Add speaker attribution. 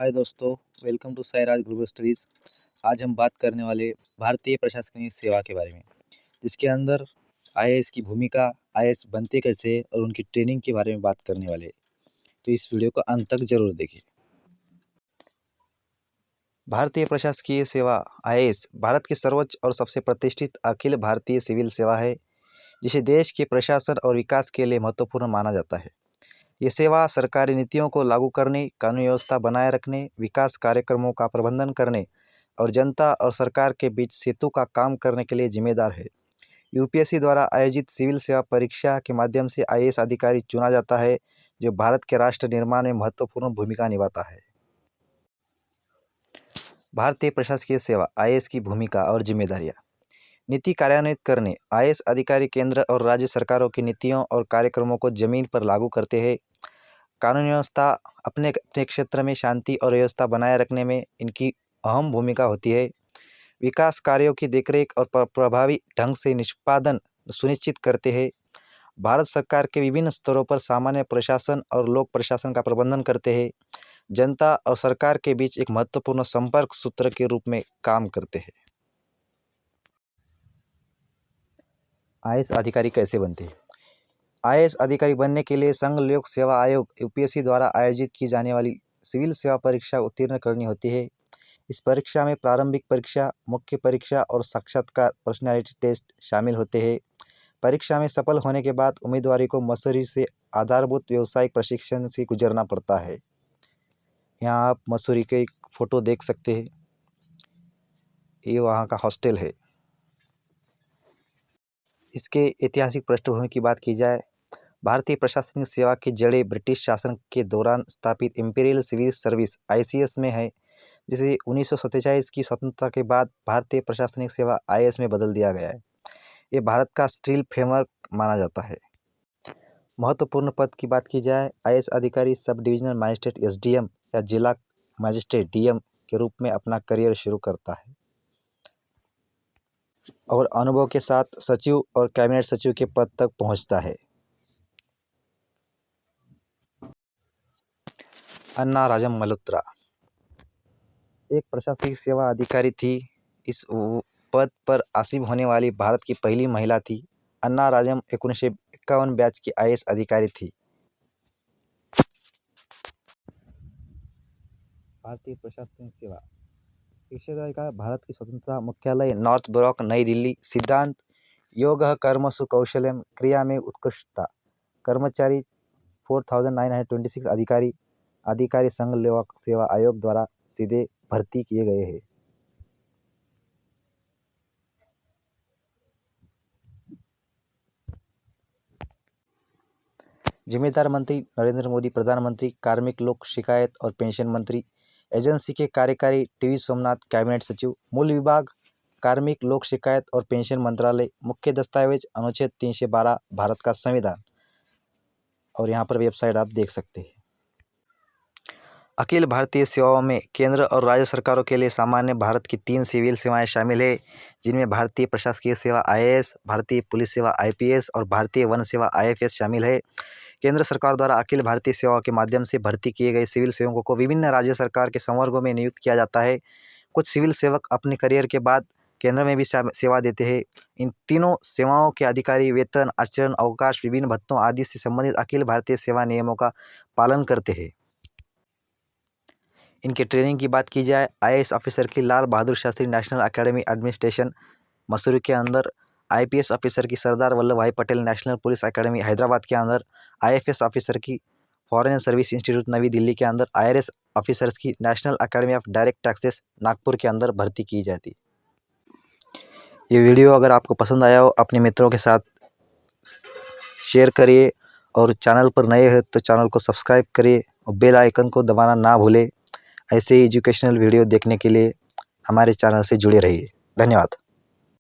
Speaker 1: हाय दोस्तों, welcome to Sairaj global studies. आज हम बात करने वाले भारतीय प्रशासनिक सेवा के बारे में, जिसके अंदर आईएएस की भूमिका, आईएएस बनते कैसे और उनकी ट्रेनिंग के बारे में बात करने वाले। तो इस वीडियो को अंत तक जरूर देखिए। भारतीय प्रशासकीय सेवा आईएएस भारत की सर्वोच्च और सबसे प्रतिष्ठित अखिल भारतीय सिविल सेवा है, जिसे देश के प्रशासन और विकास के लिए महत्वपूर्ण माना जाता है। ये सेवा सरकारी नीतियों को लागू करने, कानून व्यवस्था बनाए रखने, विकास कार्यक्रमों का प्रबंधन करने और जनता और सरकार के बीच सेतु का काम करने के लिए जिम्मेदार है। यूपीएससी द्वारा आयोजित सिविल सेवा परीक्षा के माध्यम से आईएएस अधिकारी चुना जाता है, जो भारत के राष्ट्र निर्माण में महत्वपूर्ण भूमिका निभाता है। भारतीय प्रशासकीय सेवा आईएएस की भूमिका और जिम्मेदारियाँ। नीति कार्यान्वित करने। आईएएस अधिकारी केंद्र और राज्य सरकारों की नीतियों और कार्यक्रमों को जमीन पर लागू करते हैं। कानून व्यवस्था। अपने अपने क्षेत्र में शांति और व्यवस्था बनाए रखने में इनकी अहम भूमिका होती है। विकास कार्यों की देखरेख और प्रभावी ढंग से निष्पादन सुनिश्चित करते हैं। भारत सरकार के विभिन्न स्तरों पर सामान्य प्रशासन और लोक प्रशासन का प्रबंधन करते हैं। जनता और सरकार के बीच एक महत्वपूर्ण संपर्क सूत्र के रूप में काम करते हैं। आईएएस अधिकारी कैसे बनते हैं? आईएएस अधिकारी बनने के लिए संघ लोक सेवा आयोग यूपीएससी द्वारा आयोजित की जाने वाली सिविल सेवा परीक्षा उत्तीर्ण करनी होती है। इस परीक्षा में प्रारंभिक परीक्षा, मुख्य परीक्षा और साक्षात्कार पर्सनैलिटी टेस्ट शामिल होते हैं। परीक्षा में सफल होने के बाद उम्मीदवार को मसूरी से आधारभूत व्यावसायिक प्रशिक्षण से गुजरना पड़ता है। यहाँ आप मसूरी के एक फ़ोटो देख सकते हैं, ये वहाँ का हॉस्टल है। इसके ऐतिहासिक पृष्ठभूमि की बात की जाए, भारतीय प्रशासनिक सेवा की जड़ें ब्रिटिश शासन के दौरान स्थापित इंपीरियल सिविल सर्विस आईसीएस में है, जिसे 1947 की स्वतंत्रता के बाद भारतीय प्रशासनिक सेवा आईएएस में बदल दिया गया है। ये भारत का स्टील फ्रेमवर्क माना जाता है। महत्वपूर्ण पद की बात की जाए, आईएएस अधिकारी सब डिविजनल मजिस्ट्रेट एसडीएम या जिला मजिस्ट्रेट डीएम के रूप में अपना करियर शुरू करता है और अनुभव के साथ सचिव और कैबिनेट सचिव के पद तक पहुंचता है। अन्ना राजम मल्होत्रा एक प्रशासनिक सेवा अधिकारी थी। इस पद पर आसीन होने वाली भारत की पहली महिला थी। अन्ना राजम 1951 बैच की आईएएस अधिकारी थी। भारतीय प्रशासनिक सेवा क्षेत्र का भारत की स्वतंत्रता मुख्यालय नॉर्थ ब्लॉक, नई दिल्ली। सिद्धांत योग कर्मसु कौशल्यम, क्रिया में उत्कृष्टता। कर्मचारी 4926 अधिकारी संघ लोक सेवा आयोग द्वारा सीधे भर्ती किए गए हैं। जिम्मेदार मंत्री नरेंद्र मोदी प्रधानमंत्री, कार्मिक लोक शिकायत और पेंशन मंत्री। एजेंसी के कार्यकारी टीवी सोमनाथ, कैबिनेट सचिव। मूल विभाग कार्मिक लोक शिकायत और पेंशन मंत्रालय। मुख्य दस्तावेज अनुच्छेद 312 भारत का संविधान। और यहाँ पर वेबसाइट आप देख सकते हैं। अखिल भारतीय सेवाओं में केंद्र और राज्य सरकारों के लिए सामान्य भारत की 3 सिविल सेवाएं शामिल है, जिनमें भारतीय प्रशासकीय सेवा आईएएस, भारतीय पुलिस सेवा आईपीएस और भारतीय वन सेवा आईएफएस शामिल है। केंद्र सरकार द्वारा अखिल भारतीय सेवा के माध्यम से भर्ती किए गए सिविल सेवकों को विभिन्न राज्य सरकार के संवर्गों में नियुक्त किया जाता है। कुछ सिविल सेवक अपने करियर के बाद केंद्र में भी सेवा देते हैं। इन तीनों सेवाओं के अधिकारी वेतन, आचरण, अवकाश, विभिन्न भत्तों आदि से संबंधित अखिल भारतीय सेवा नियमों का पालन करते हैं। इनके ट्रेनिंग की बात की जाए, आईएएस ऑफिसर की Lal Bahadur Shastri national academy administration Mussoorie के अंदर। आईपीएस ऑफिसर की Sardar Vallabh Bhai Patel national police academy Hyderabad के अंदर। आईएफएस ऑफिसर की foreign service institute New Delhi के अंदर। आईआरएस ऑफिसर्स की national academy of direct taxes Nagpur के अंदर भर्ती की जाती है। ये वीडियो अगर आपको पसंद आया हो, अपने मित्रों के साथ शेयर करिए और चैनल पर नए हो तो चैनल को सब्सक्राइब करिए और बेल आइकन को दबाना ना भूलें। ऐसे ही एजुकेशनल वीडियो देखने के लिए हमारे चैनल से जुड़े रहिए। धन्यवाद।